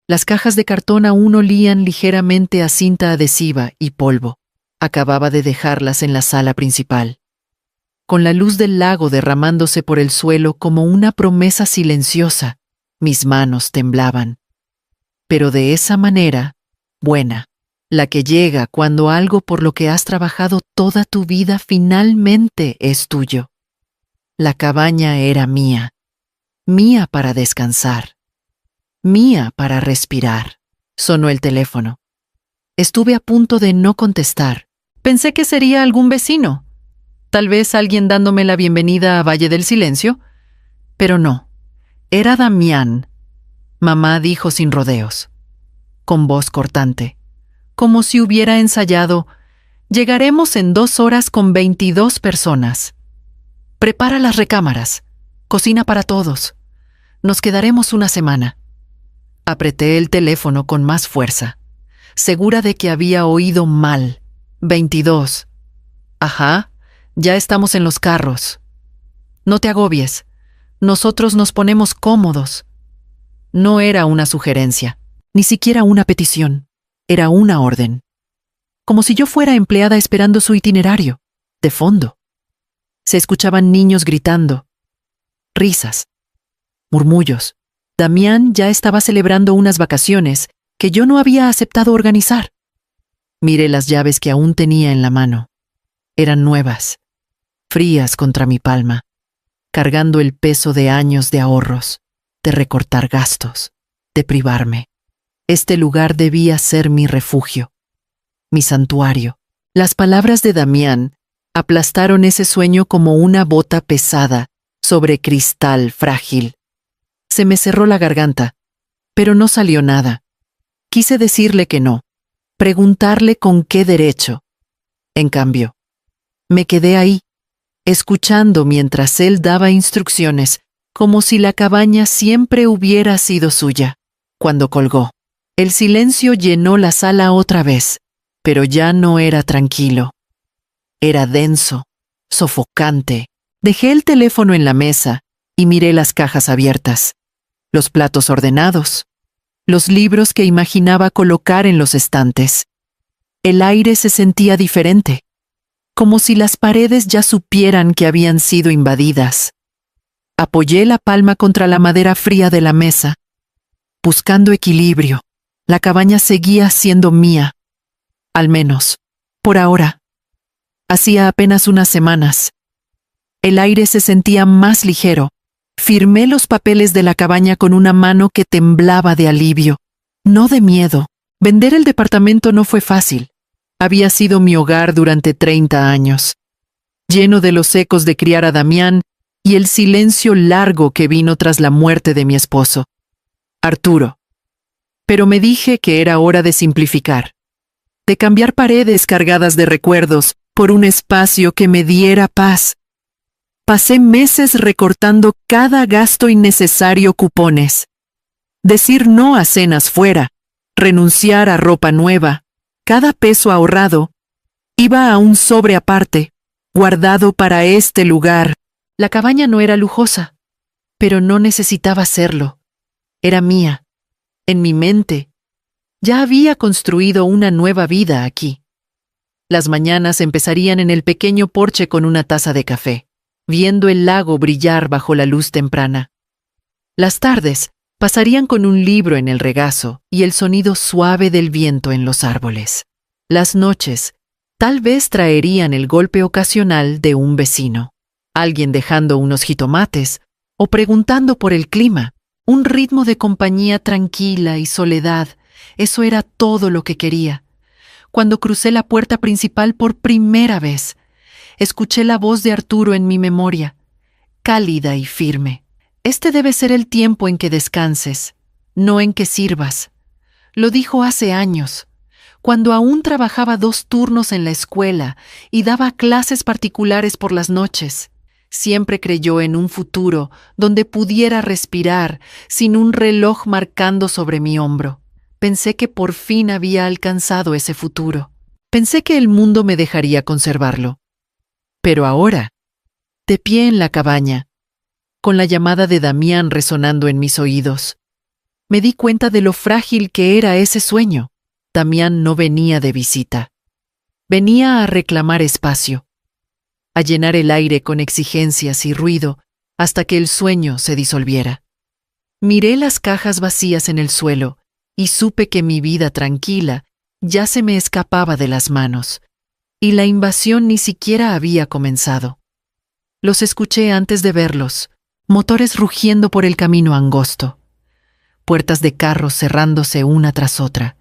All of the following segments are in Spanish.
Las cajas de cartón aún olían ligeramente a cinta adhesiva y polvo. Acababa de dejarlas en la sala principal. Con la luz del lago derramándose por el suelo como una promesa silenciosa, mis manos temblaban. Pero de esa manera, buena, la que llega cuando algo por lo que has trabajado toda tu vida finalmente es tuyo. La cabaña era mía, mía para descansar, mía para respirar. Sonó el teléfono. Estuve a punto de no contestar. Pensé que sería algún vecino, tal vez alguien dándome la bienvenida a Valle del Silencio, pero no, era Damián. Mamá dijo sin rodeos, con voz cortante, como si hubiera ensayado: llegaremos en 2 horas con 22 personas. Prepara las recámaras, cocina para todos. Nos quedaremos una semana. Apreté el teléfono con más fuerza, segura de que había oído mal. 22. Ajá, ya estamos en los carros. No te agobies, nosotros nos ponemos cómodos. No era una sugerencia, ni siquiera una petición, era una orden. Como si yo fuera empleada esperando su itinerario, de fondo. Se escuchaban niños gritando, risas, murmullos. Damián ya estaba celebrando unas vacaciones que yo no había aceptado organizar. Miré las llaves que aún tenía en la mano. Eran nuevas, frías contra mi palma, cargando el peso de años de ahorros, de recortar gastos, de privarme. Este lugar debía ser mi refugio, mi santuario. Las palabras de Damián aplastaron ese sueño como una bota pesada sobre cristal frágil. Se me cerró la garganta, pero no salió nada. Quise decirle que no, preguntarle con qué derecho. En cambio, me quedé ahí, escuchando mientras él daba instrucciones, como si la cabaña siempre hubiera sido suya. Cuando colgó, el silencio llenó la sala otra vez, pero ya no era tranquilo. Era denso, sofocante. Dejé el teléfono en la mesa y miré las cajas abiertas, los platos ordenados, los libros que imaginaba colocar en los estantes. El aire se sentía diferente, como si las paredes ya supieran que habían sido invadidas. Apoyé la palma contra la madera fría de la mesa, buscando equilibrio. La cabaña seguía siendo mía, al menos, por ahora. Hacía apenas unas semanas. El aire se sentía más ligero. Firmé los papeles de la cabaña con una mano que temblaba de alivio, no de miedo. Vender el departamento no fue fácil. Había sido mi hogar durante 30 años, lleno de los ecos de criar a Damián y el silencio largo que vino tras la muerte de mi esposo, Arturo. Pero me dije que era hora de simplificar, de cambiar paredes cargadas de recuerdos por un espacio que me diera paz. Pasé meses recortando cada gasto innecesario, cupones, decir no a cenas fuera, renunciar a ropa nueva. Cada peso ahorrado iba a un sobre aparte, guardado para este lugar. La cabaña no era lujosa, pero no necesitaba serlo. Era mía, en mi mente. Ya había construido una nueva vida aquí. Las mañanas empezarían en el pequeño porche con una taza de café, viendo el lago brillar bajo la luz temprana. Las tardes pasarían con un libro en el regazo y el sonido suave del viento en los árboles. Las noches tal vez traerían el golpe ocasional de un vecino, alguien dejando unos jitomates o preguntando por el clima. Un ritmo de compañía tranquila y soledad, eso era todo lo que quería. Cuando crucé la puerta principal por primera vez, escuché la voz de Arturo en mi memoria, cálida y firme. Este debe ser el tiempo en que descanses, no en que sirvas. Lo dijo hace años, cuando aún trabajaba 2 turnos en la escuela y daba clases particulares por las noches. Siempre creyó en un futuro donde pudiera respirar sin un reloj marcando sobre mi hombro. Pensé que por fin había alcanzado ese futuro. Pensé que el mundo me dejaría conservarlo. Pero ahora, de pie en la cabaña, con la llamada de Damián resonando en mis oídos, Me di cuenta de lo frágil que era ese sueño. Damián no venía de visita. Venía a reclamar espacio, a llenar el aire con exigencias y ruido hasta que el sueño se disolviera. Miré las cajas vacías en el suelo y supe que mi vida tranquila ya se me escapaba de las manos, y la invasión ni siquiera había comenzado. Los escuché antes de verlos, motores rugiendo por el camino angosto, puertas de carros cerrándose una tras otra,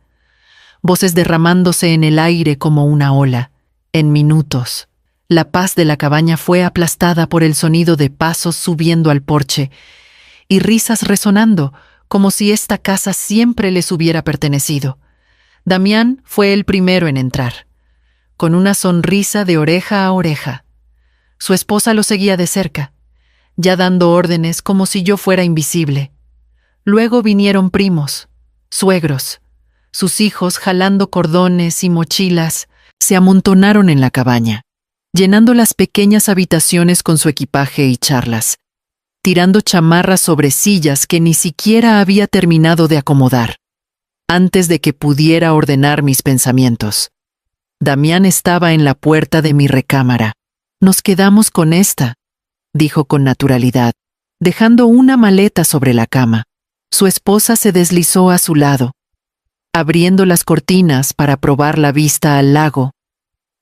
voces derramándose en el aire como una ola. En minutos, la paz de la cabaña fue aplastada por el sonido de pasos subiendo al porche y risas resonando como si esta casa siempre les hubiera pertenecido. Damián fue el primero en entrar, con una sonrisa de oreja a oreja. Su esposa lo seguía de cerca, ya dando órdenes como si yo fuera invisible. Luego vinieron primos, suegros. Sus hijos, jalando cordones y mochilas, se amontonaron en la cabaña, llenando las pequeñas habitaciones con su equipaje y charlas, tirando chamarras sobre sillas que ni siquiera había terminado de acomodar, antes de que pudiera ordenar mis pensamientos. Damián estaba en la puerta de mi recámara. «Nos quedamos con esta», dijo con naturalidad, dejando una maleta sobre la cama. Su esposa se deslizó a su lado, abriendo las cortinas para probar la vista al lago.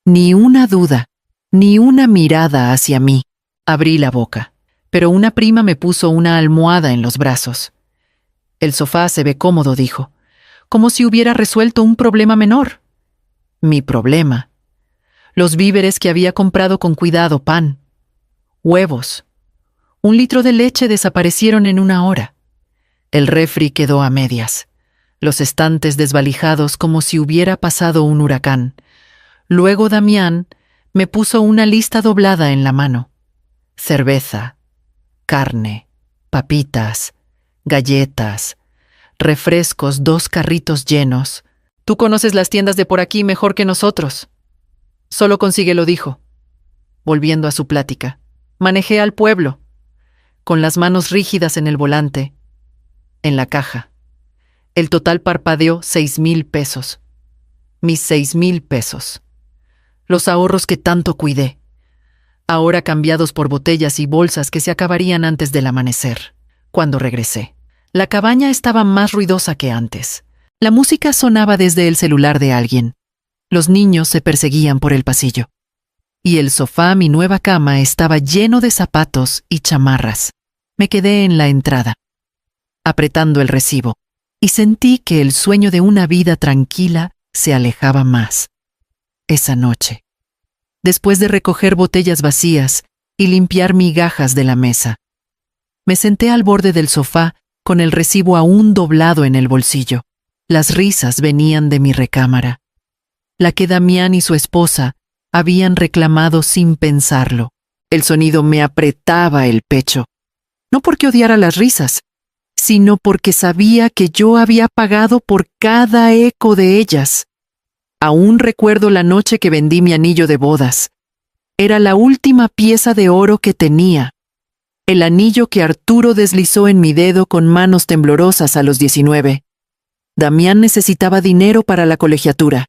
Ni una duda, ni una mirada hacia mí. Abrí la boca, pero una prima me puso una almohada en los brazos. «El sofá se ve cómodo», dijo, como si hubiera resuelto un problema menor. Mi problema. Los víveres que había comprado con cuidado, pan, huevos, 1 litro de leche desaparecieron en 1 hora. El refri quedó a medias, los estantes desvalijados como si hubiera pasado un huracán. Luego Damián me puso una lista doblada en la mano. Cerveza, carne, papitas, galletas, refrescos, 2 carritos llenos. «Tú conoces las tiendas de por aquí mejor que nosotros». «Solo consíguelo», dijo, volviendo a su plática. Manejé al pueblo, con las manos rígidas en el volante, en la caja. El total parpadeó 6,000 pesos. Mis 6,000 pesos. Los ahorros que tanto cuidé, ahora cambiados por botellas y bolsas que se acabarían antes del amanecer. Cuando regresé, la cabaña estaba más ruidosa que antes. La música sonaba desde el celular de alguien. Los niños se perseguían por el pasillo. Y el sofá, mi nueva cama, estaba lleno de zapatos y chamarras. Me quedé en la entrada, apretando el recibo, y sentí que el sueño de una vida tranquila se alejaba más. Esa noche, después de recoger botellas vacías y limpiar migajas de la mesa, me senté al borde del sofá con el recibo aún doblado en el bolsillo. Las risas venían de mi recámara, la que Damián y su esposa habían reclamado sin pensarlo. El sonido me apretaba el pecho, no porque odiara las risas, sino porque sabía que yo había pagado por cada eco de ellas. Aún recuerdo la noche que vendí mi anillo de bodas. Era la última pieza de oro que tenía, el anillo que Arturo deslizó en mi dedo con manos temblorosas a los 19. Damián necesitaba dinero para la colegiatura,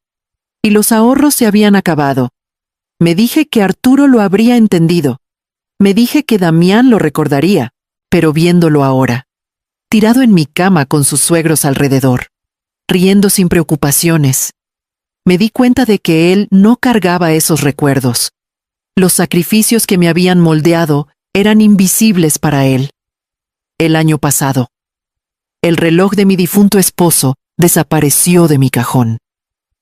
y los ahorros se habían acabado. Me dije que Arturo lo habría entendido. Me dije que Damián lo recordaría, pero viéndolo ahora, tirado en mi cama con sus suegros alrededor, riendo sin preocupaciones, me di cuenta de que él no cargaba esos recuerdos. Los sacrificios que me habían moldeado eran invisibles para él. El año pasado, el reloj de mi difunto esposo desapareció de mi cajón.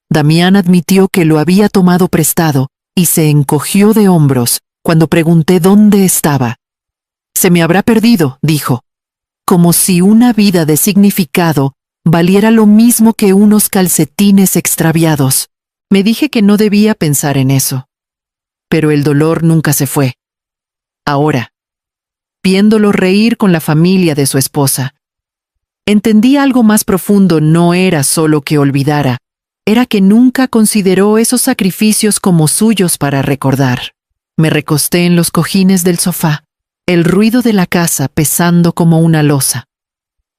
Damián admitió que lo había tomado prestado y se encogió de hombros cuando pregunté dónde estaba. «Se me habrá perdido», dijo, como si una vida de significado valiera lo mismo que unos calcetines extraviados. Me dije que no debía pensar en eso, pero el dolor nunca se fue. Ahora, viéndolo reír con la familia de su esposa, entendí algo más profundo. No era solo que olvidara, era que nunca consideró esos sacrificios como suyos para recordar. Me recosté en los cojines del sofá, el ruido de la casa pesando como una losa.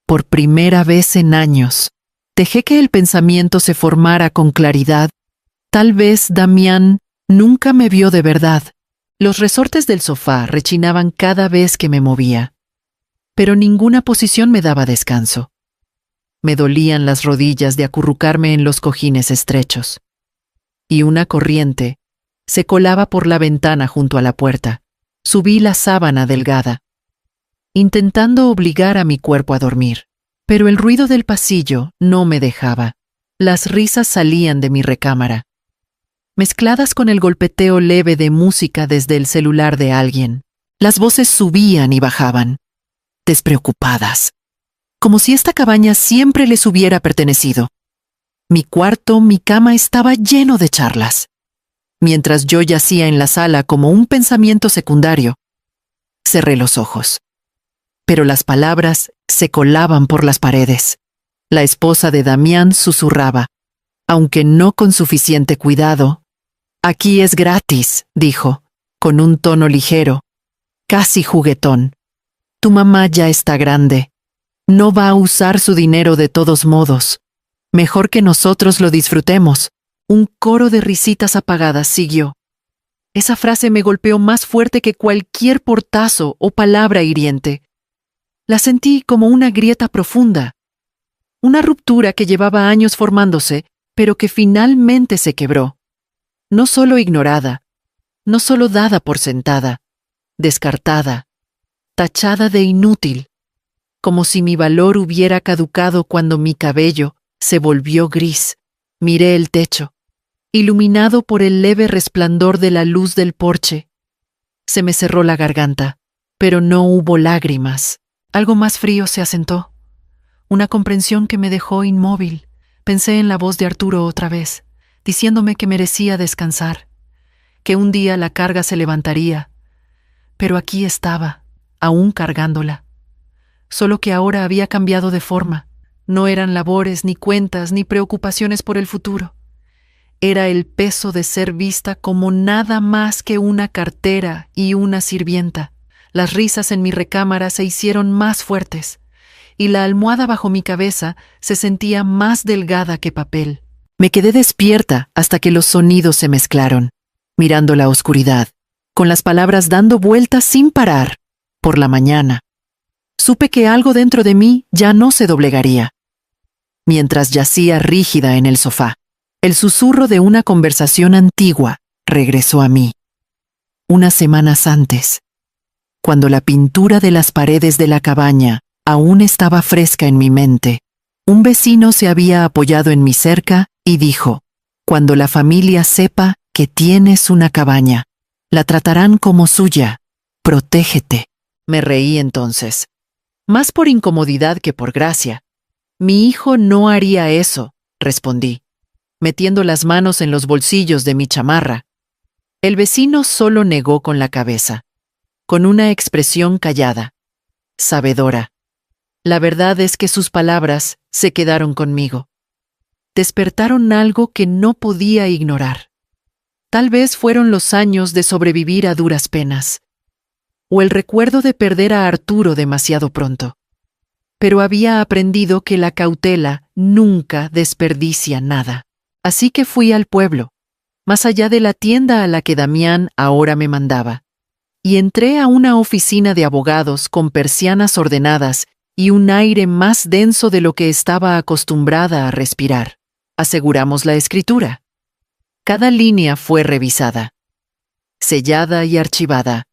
por primera vez en años, dejé que el pensamiento se formara con claridad. Tal vez Damián nunca me vio de verdad. Los resortes del sofá rechinaban cada vez que me movía, pero ninguna posición me daba descanso. Me dolían las rodillas de acurrucarme en los cojines estrechos, y una corriente se colaba por la ventana junto a la puerta. Subí la sábana delgada, intentando obligar a mi cuerpo a dormir, pero el ruido del pasillo no me dejaba. Las risas salían de mi recámara, mezcladas con el golpeteo leve de música desde el celular de alguien. Las voces subían y bajaban, despreocupadas, como si esta cabaña siempre les hubiera pertenecido. Mi cuarto, mi cama estaba lleno de charlas. Mientras yo yacía en la sala como un pensamiento secundario, cerré los ojos. Pero las palabras se colaban por las paredes. La esposa de Damián susurraba, aunque no con suficiente cuidado. «Aquí es gratis», dijo, con un tono ligero, casi juguetón. «Tu mamá ya está grande. No va a usar su dinero de todos modos. Mejor que nosotros lo disfrutemos». Un coro de risitas apagadas siguió. Esa frase me golpeó más fuerte que cualquier portazo o palabra hiriente. La sentí como una grieta profunda, una ruptura que llevaba años formándose, pero que finalmente se quebró. No solo ignorada, no solo dada por sentada, descartada, tachada de inútil, como si mi valor hubiera caducado cuando mi cabello se volvió gris. Miré el techo, iluminado por el leve resplandor de la luz del porche. Se me cerró la garganta, pero no hubo lágrimas. Algo más frío se asentó, una comprensión que me dejó inmóvil. Pensé en la voz de Arturo otra vez, diciéndome que merecía descansar, que un día la carga se levantaría, pero aquí estaba, aún cargándola. Solo que ahora había cambiado de forma. No eran labores, ni cuentas, ni preocupaciones por el futuro. Era el peso de ser vista como nada más que una cartera y una sirvienta. Las risas en mi recámara se hicieron más fuertes, y la almohada bajo mi cabeza se sentía más delgada que papel. Me quedé despierta hasta que los sonidos se mezclaron, mirando la oscuridad, con las palabras dando vueltas sin parar. Por la mañana, supe que algo dentro de mí ya no se doblegaría. Mientras yacía rígida en el sofá, el susurro de una conversación antigua regresó a mí. Unas semanas antes, cuando la pintura de las paredes de la cabaña aún estaba fresca en mi mente, un vecino se había apoyado en mi cerca y dijo: «Cuando la familia sepa que tienes una cabaña, la tratarán como suya. Protégete». Me reí entonces, más por incomodidad que por gracia. «Mi hijo no haría eso», respondí, metiendo las manos en los bolsillos de mi chamarra. El vecino solo negó con la cabeza, con una expresión callada, sabedora. La verdad es que sus palabras se quedaron conmigo. Despertaron algo que no podía ignorar. Tal vez fueron los años de sobrevivir a duras penas, o el recuerdo de perder a Arturo demasiado pronto. Pero había aprendido que la cautela nunca desperdicia nada. Así que fui al pueblo, más allá de la tienda a la que Damián ahora me mandaba, y entré a una oficina de abogados con persianas ordenadas y un aire más denso de lo que estaba acostumbrada a respirar. Aseguramos la escritura. Cada línea fue revisada, sellada y archivada.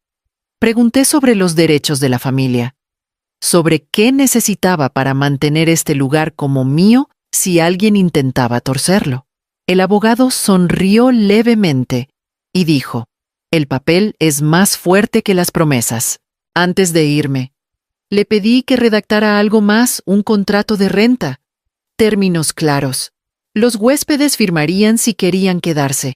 Pregunté sobre los derechos de la familia, sobre qué necesitaba para mantener este lugar como mío si alguien intentaba torcerlo. El abogado sonrió levemente y dijo: «El papel es más fuerte que las promesas». Antes de irme, le pedí que redactara algo más, un contrato de renta. Términos claros. Los huéspedes firmarían si querían quedarse,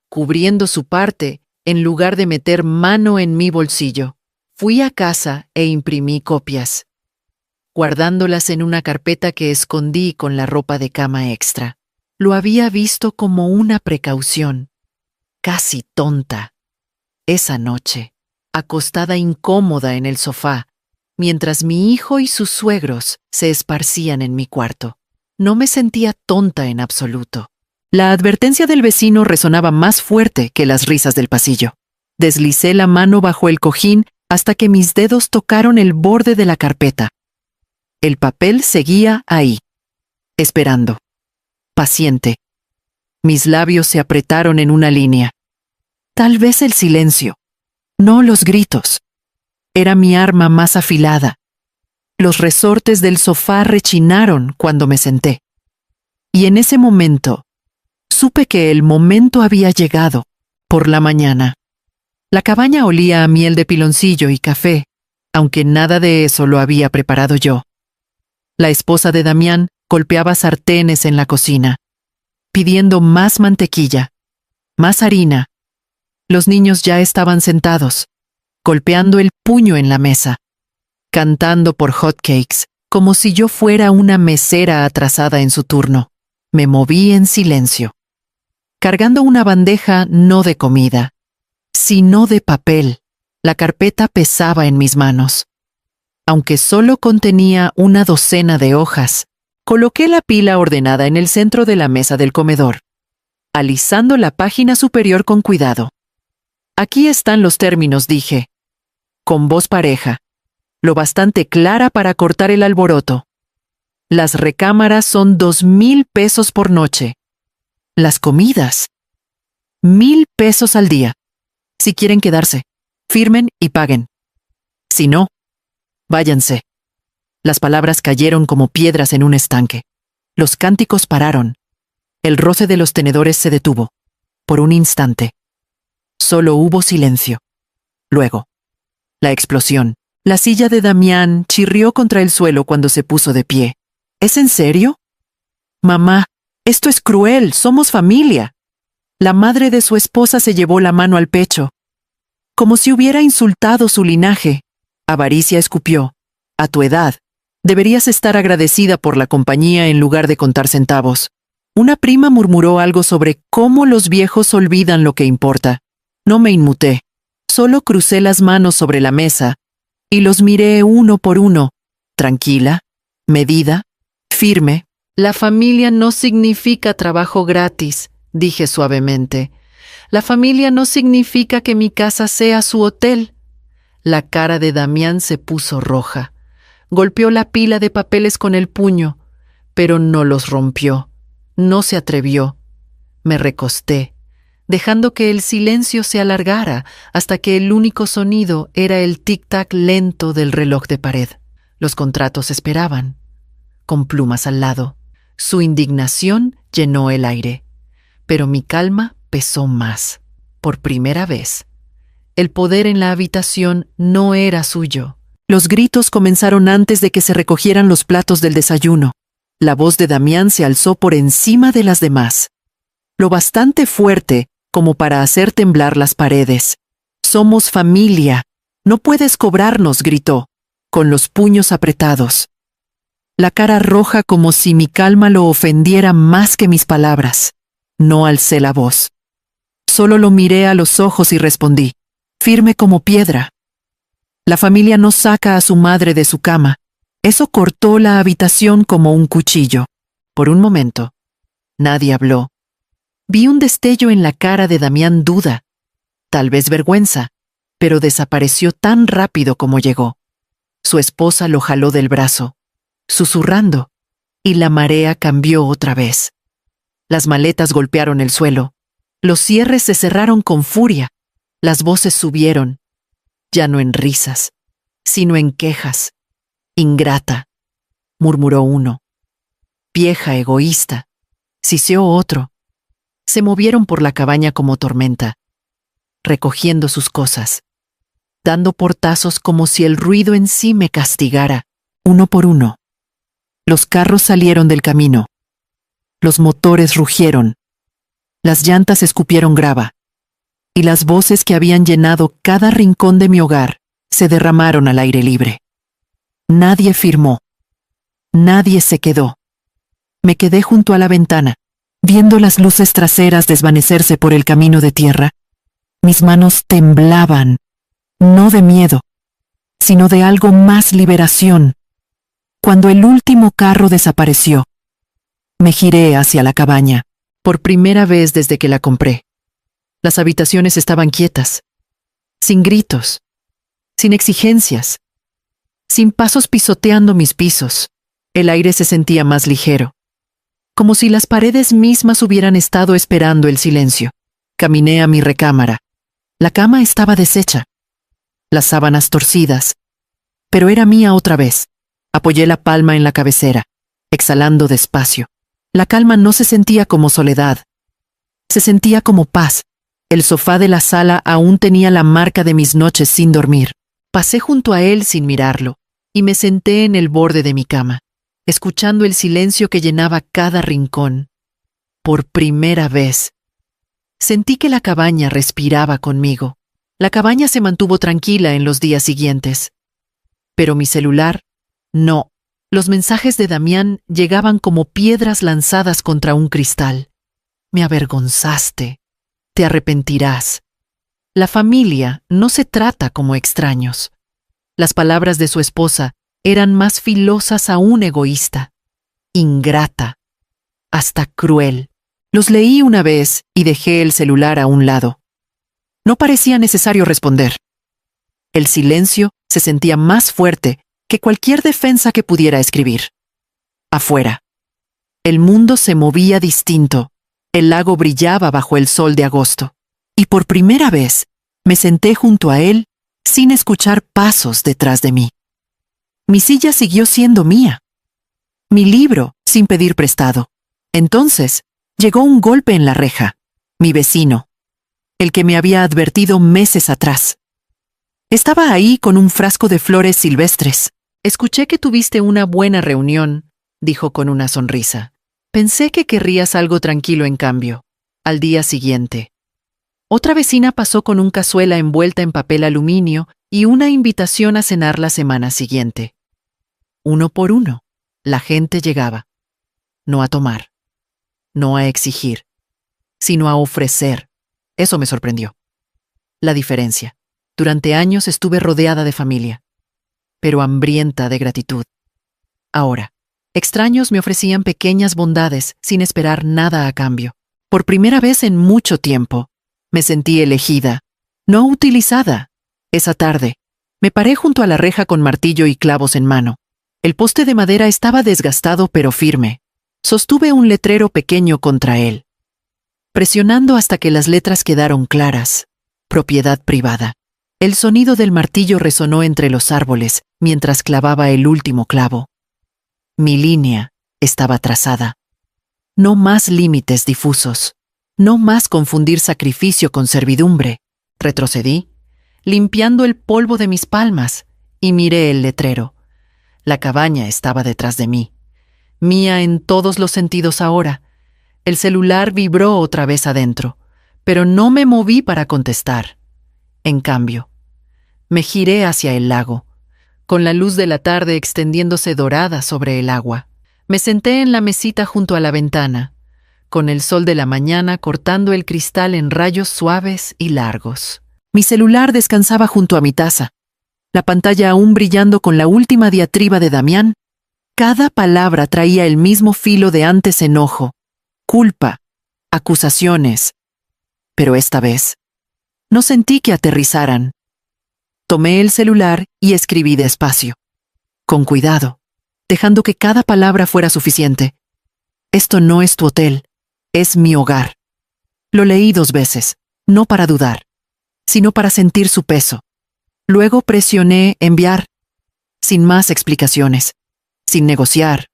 cubriendo su parte en lugar de meter mano en mi bolsillo. Fui a casa e imprimí copias, guardándolas en una carpeta que escondí con la ropa de cama extra. Lo había visto como una precaución, casi tonta. Esa noche, acostada incómoda en el sofá, mientras mi hijo y sus suegros se esparcían en mi cuarto. No me sentía tonta en absoluto. La advertencia del vecino resonaba más fuerte que las risas del pasillo. Deslicé la mano bajo el cojín hasta que mis dedos tocaron el borde de la carpeta. El papel seguía ahí, esperando, paciente. Mis labios se apretaron en una línea. Tal vez el silencio, no los gritos. Era mi arma más afilada. Los resortes del sofá rechinaron cuando me senté. Y en ese momento, supe que el momento había llegado. Por la mañana. La cabaña olía a miel de piloncillo y café, aunque nada de eso lo había preparado yo. La esposa de Damián golpeaba sartenes en la cocina, pidiendo más mantequilla, más harina. Los niños ya estaban sentados, golpeando el puño en la mesa, cantando por hotcakes, como si yo fuera una mesera atrasada en su turno. Me moví en silencio, cargando una bandeja no de comida, sino de papel. La carpeta pesaba en mis manos. Aunque solo contenía una docena de hojas, coloqué la pila ordenada en el centro de la mesa del comedor, alisando la página superior con cuidado. Aquí están los términos, dije, con voz pareja, lo bastante clara para cortar el alboroto. Las recámaras son 2,000 pesos por noche. Las comidas, 1,000 pesos al día. Si quieren quedarse, firmen y paguen. Si no, váyanse. Las palabras cayeron como piedras en un estanque. Los cánticos pararon. El roce de los tenedores se detuvo. Por un instante. Solo hubo silencio. Luego, la explosión. La silla de Damián chirrió contra el suelo cuando se puso de pie. ¿Es en serio? Mamá, esto es cruel, somos familia. La madre de su esposa se llevó la mano al pecho, como si hubiera insultado su linaje. Avaricia escupió. A tu edad, deberías estar agradecida por la compañía en lugar de contar centavos. Una prima murmuró algo sobre cómo los viejos olvidan lo que importa. No me inmuté. Solo crucé las manos sobre la mesa y los miré uno por uno, tranquila, medida, firme. La familia no significa trabajo gratis, dije suavemente. La familia no significa que mi casa sea su hotel. La cara de Damián se puso roja. Golpeó la pila de papeles con el puño, pero no los rompió. No se atrevió. Me recosté, dejando que el silencio se alargara hasta que el único sonido era el tic-tac lento del reloj de pared. Los contratos esperaban, con plumas al lado. Su indignación llenó el aire, pero mi calma pesó más. Por primera vez, el poder en la habitación no era suyo. Los gritos comenzaron antes de que se recogieran los platos del desayuno. La voz de Damián se alzó por encima de las demás, lo bastante fuerte como para hacer temblar las paredes. Somos familia. No puedes cobrarnos, gritó, con los puños apretados. La cara roja como si mi calma lo ofendiera más que mis palabras. No alcé la voz. Solo lo miré a los ojos y respondí, firme como piedra. La familia no saca a su madre de su cama. Eso cortó la habitación como un cuchillo. Por un momento, nadie habló. Vi un destello en la cara de Damián, duda, tal vez vergüenza, pero desapareció tan rápido como llegó. Su esposa lo jaló del brazo, susurrando, y la marea cambió otra vez. Las maletas golpearon el suelo. Los cierres se cerraron con furia. Las voces subieron, ya no en risas, sino en quejas. Ingrata, murmuró uno. Vieja egoísta, siseó otro. Se movieron por la cabaña como tormenta, recogiendo sus cosas, dando portazos como si el ruido en sí me castigara, uno por uno. Los carros salieron del camino. Los motores rugieron. Las llantas escupieron grava. Y las voces que habían llenado cada rincón de mi hogar se derramaron al aire libre. Nadie firmó. Nadie se quedó. Me quedé junto a la ventana, viendo las luces traseras desvanecerse por el camino de tierra. Mis manos temblaban, no de miedo, sino de algo más liberación. Cuando el último carro desapareció, me giré hacia la cabaña, por primera vez desde que la compré. Las habitaciones estaban quietas, sin gritos, sin exigencias, sin pasos pisoteando mis pisos. El aire se sentía más ligero, como si las paredes mismas hubieran estado esperando el silencio. Caminé a mi recámara. La cama estaba deshecha, las sábanas torcidas, pero era mía otra vez. Apoyé la palma en la cabecera, exhalando despacio. La calma no se sentía como soledad, se sentía como paz. El sofá de la sala aún tenía la marca de mis noches sin dormir. Pasé junto a él sin mirarlo, y me senté en el borde de mi cama, escuchando el silencio que llenaba cada rincón. Por primera vez, sentí que la cabaña respiraba conmigo. La cabaña se mantuvo tranquila en los días siguientes. Pero mi celular, no. Los mensajes de Damián llegaban como piedras lanzadas contra un cristal. Me avergonzaste. Te arrepentirás. La familia no se trata como extraños. Las palabras de su esposa eran más filosas aún, egoísta, ingrata, hasta cruel. Los leí una vez y dejé el celular a un lado. No parecía necesario responder. El silencio se sentía más fuerte que cualquier defensa que pudiera escribir. Afuera, el mundo se movía distinto. El lago brillaba bajo el sol de agosto. Y por primera vez me senté junto a él sin escuchar pasos detrás de mí. Mi silla siguió siendo mía. Mi libro sin pedir prestado. Entonces llegó un golpe en la reja. Mi vecino, el que me había advertido meses atrás. Estaba ahí con un frasco de flores silvestres. Escuché que tuviste una buena reunión, dijo con una sonrisa. Pensé que querrías algo tranquilo en cambio. Al día siguiente, otra vecina pasó con un cazuela envuelta en papel aluminio y una invitación a cenar la semana siguiente. Uno por uno, la gente llegaba. No a tomar, no a exigir, sino a ofrecer. Eso me sorprendió. La diferencia. Durante años estuve rodeada de familia, pero hambrienta de gratitud. Ahora, extraños me ofrecían pequeñas bondades sin esperar nada a cambio. Por primera vez en mucho tiempo, me sentí elegida, no utilizada. Esa tarde, me paré junto a la reja con martillo y clavos en mano. El poste de madera estaba desgastado pero firme. Sostuve un letrero pequeño contra él, presionando hasta que las letras quedaron claras. Propiedad privada. El sonido del martillo resonó entre los árboles mientras clavaba el último clavo. Mi línea estaba trazada. No más límites difusos. No más confundir sacrificio con servidumbre. Retrocedí, limpiando el polvo de mis palmas, y miré el letrero. La cabaña estaba detrás de mí. Mía en todos los sentidos ahora. El celular vibró otra vez adentro, pero no me moví para contestar. En cambio, me giré hacia el lago, con la luz de la tarde extendiéndose dorada sobre el agua. Me senté en la mesita junto a la ventana, con el sol de la mañana cortando el cristal en rayos suaves y largos. Mi celular descansaba junto a mi taza, la pantalla aún brillando con la última diatriba de Damián. Cada palabra traía el mismo filo de antes: enojo, culpa, acusaciones. Pero esta vez, no sentí que aterrizaran. Tomé el celular y escribí despacio, con cuidado, dejando que cada palabra fuera suficiente. Esto no es tu hotel, es mi hogar. Lo leí 2 veces, no para dudar, sino para sentir su peso. Luego presioné enviar, sin más explicaciones, sin negociar,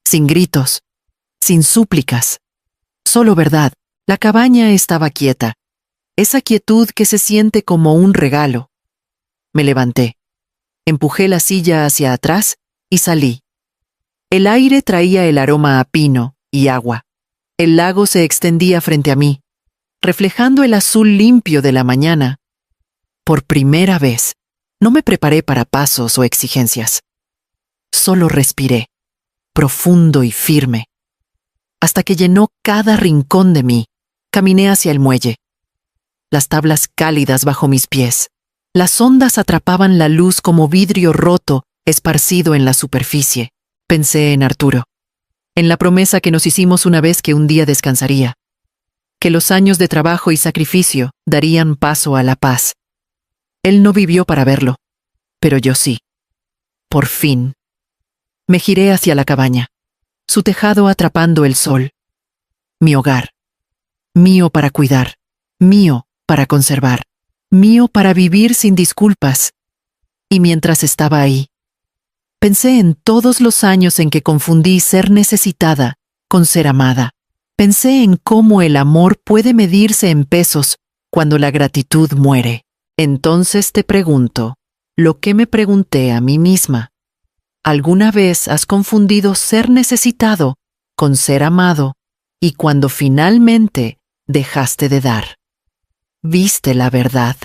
sin gritos, sin súplicas. Solo verdad. La cabaña estaba quieta, esa quietud que se siente como un regalo. Me levanté, empujé la silla hacia atrás y salí. El aire traía el aroma a pino y agua. El lago se extendía frente a mí, reflejando el azul limpio de la mañana. Por primera vez, no me preparé para pasos o exigencias. Solo respiré, profundo y firme, hasta que llenó cada rincón de mí. Caminé hacia el muelle, las tablas cálidas bajo mis pies, Las ondas atrapaban la luz como vidrio roto esparcido en la superficie. Pensé en Arturo, en la promesa que nos hicimos una vez que un día descansaría, que los años de trabajo y sacrificio darían paso a la paz. Él no vivió para verlo, pero yo sí. Por fin. Me giré hacia la cabaña, su tejado atrapando el sol. Mi hogar. Mío para cuidar, mío para conservar, mío para vivir sin disculpas. Y mientras estaba ahí, pensé en todos los años en que confundí ser necesitada con ser amada. Pensé en cómo el amor puede medirse en pesos cuando la gratitud muere. Entonces te pregunto, lo que me pregunté a mí misma. ¿Alguna vez has confundido ser necesitado con ser amado y cuando finalmente dejaste de dar, viste la verdad?